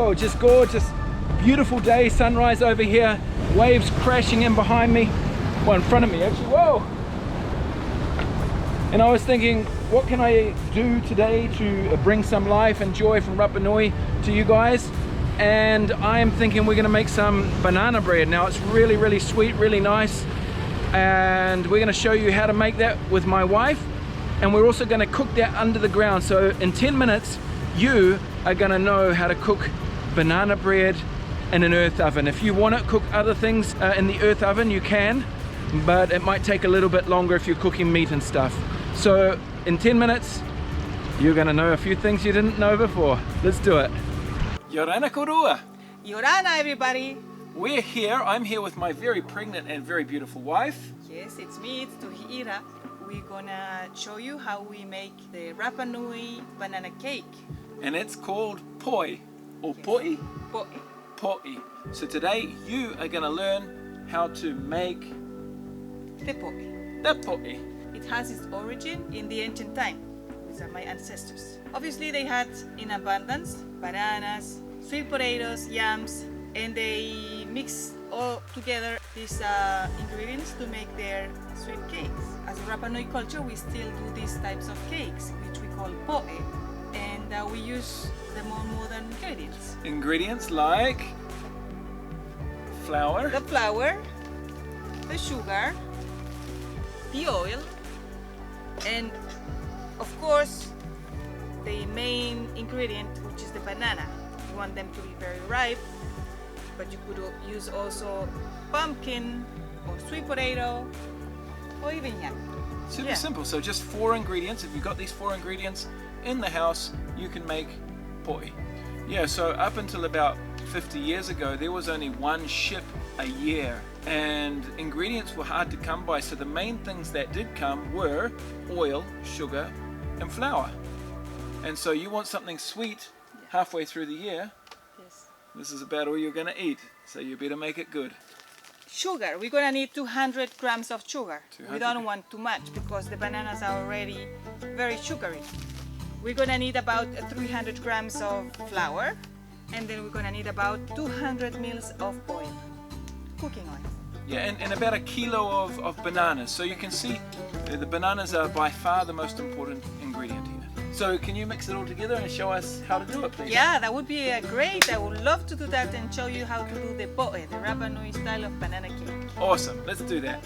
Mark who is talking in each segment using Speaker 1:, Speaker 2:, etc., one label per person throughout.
Speaker 1: Whoa, just gorgeous, beautiful day, sunrise over here, waves crashing in behind me, well, in front of me actually, whoa. And I was thinking, what can I do today to bring some life and joy from Rapa Nui to you guys? And I am thinking we're gonna make some banana bread. Now it's really, really sweet, really nice. And we're gonna show you how to make that with my wife. And we're also gonna cook that under the ground. So in 10 minutes, you are gonna know how to cook banana bread in an earth oven. If you want to cook other things in the earth oven, you can, but it might take a little bit longer if you're cooking meat and stuff. So in 10 minutes, you're gonna know a few things you didn't know before. Let's do it. Yorana korua.
Speaker 2: Yorana, everybody.
Speaker 1: We're here, I'm here with my very pregnant and very beautiful wife.
Speaker 2: Yes, it's me, it's Tuhira. We're gonna show you how we make the Rapa Nui banana cake.
Speaker 1: And it's called poi, or poi?
Speaker 2: Poi.
Speaker 1: Poi. So today you are gonna learn how to make
Speaker 2: The poi.
Speaker 1: the poi.
Speaker 2: It has its origin in the ancient time. These are my ancestors. Obviously they had in abundance bananas, sweet potatoes, yams, and they mix all together these ingredients to make their sweet cakes. As a Rapa Nui culture, we still do these types of cakes, which we call poi, and we use the more modern ingredients.
Speaker 1: Ingredients like flour,
Speaker 2: The flour, the sugar, the oil, and of course the main ingredient, which is the banana. You want them to be very ripe, but you could use also pumpkin or sweet potato or even yam.
Speaker 1: super
Speaker 2: Yeah.
Speaker 1: simple. So just 4 ingredients. If you've got these 4 ingredients in the house, you can make poi. Yeah, so up until about 50 years ago, there was only 1 ship a year, and ingredients were hard to come by. So the main things that did come were oil, sugar, and flour. And so you want something sweet halfway through the year.
Speaker 2: Yes.
Speaker 1: This is about all you're gonna eat, so you better make it good.
Speaker 2: Sugar, we're gonna need 200 grams of sugar.
Speaker 1: 200.
Speaker 2: We don't want too much because the bananas are already very sugary. We're gonna need about 300 grams of flour, and then we're gonna need about 200 mils of oil, cooking oil.
Speaker 1: Yeah, and about 1 kilo of bananas. So you can see the bananas are by far the most important ingredient here. So can you mix it all together and show us how to do it, please?
Speaker 2: Yeah, that would be great. I would love to do that and show you how to do the poi, the Rapa Nui style of banana cake.
Speaker 1: Awesome, let's do that.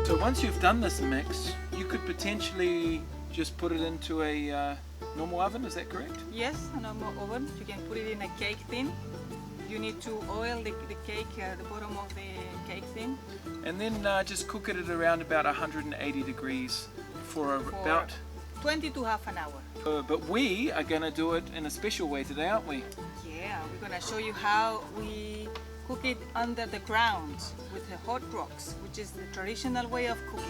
Speaker 1: So once you've done this mix, you could potentially just put it into a normal oven, is that correct?
Speaker 2: Yes, a normal oven. You can put it in a cake tin. You need to oil the cake, the bottom of the cake tin.
Speaker 1: And then just cook it at around about 180 degrees for about...
Speaker 2: 20 to half an hour.
Speaker 1: but we are going to do it in a special way today, aren't we?
Speaker 2: Yeah, we're gonna show you how we cook it under the ground with the hot rocks, which is the traditional way of cooking.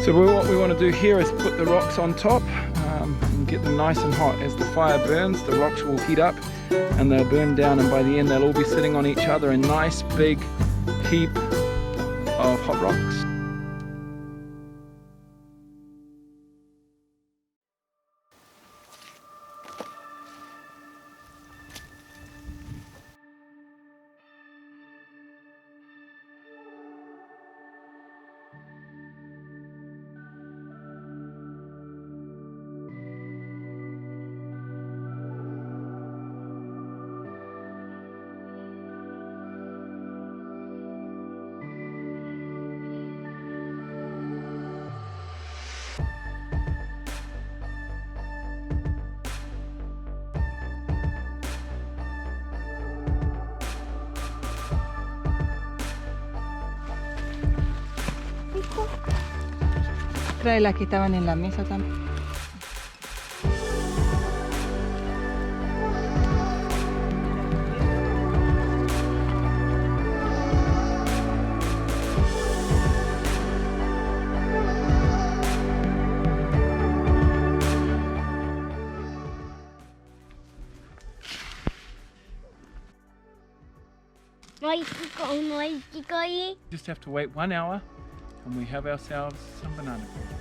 Speaker 1: So what we want to do here is put the rocks on top and get them nice and hot. As the fire burns, the rocks will heat up and they'll burn down, and by the end they'll all be sitting on each other, a nice big heap of hot rocks.
Speaker 2: Trae las que estaban en la mesa también.
Speaker 3: No hay chico ahí.
Speaker 1: Just have to wait 1 hour and we have ourselves some banana bread.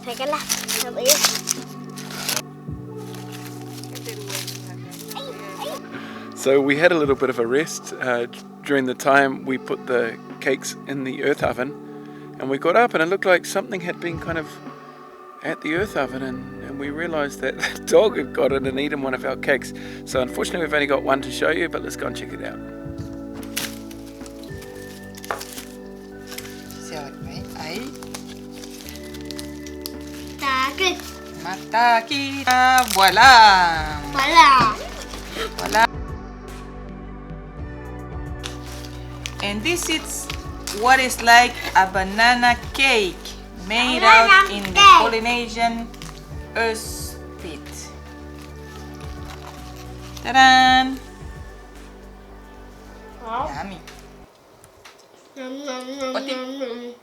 Speaker 3: Sácala.
Speaker 1: So we had a little bit of a rest during the time we put the cakes in the earth oven, and we got up and it looked like something had been kind of at the earth oven, and we realized that the dog had got it and eaten one of our cakes. So unfortunately we've only got one to show you, but let's go and check it out.
Speaker 2: Ahí.
Speaker 3: Taque.
Speaker 2: Mataquita, voila.
Speaker 3: Hola.
Speaker 2: Voila. And this is what is like a banana cake made out in the Polynesian earth pit. Ta-da! Yummy.
Speaker 3: Nom nom nom nom nom.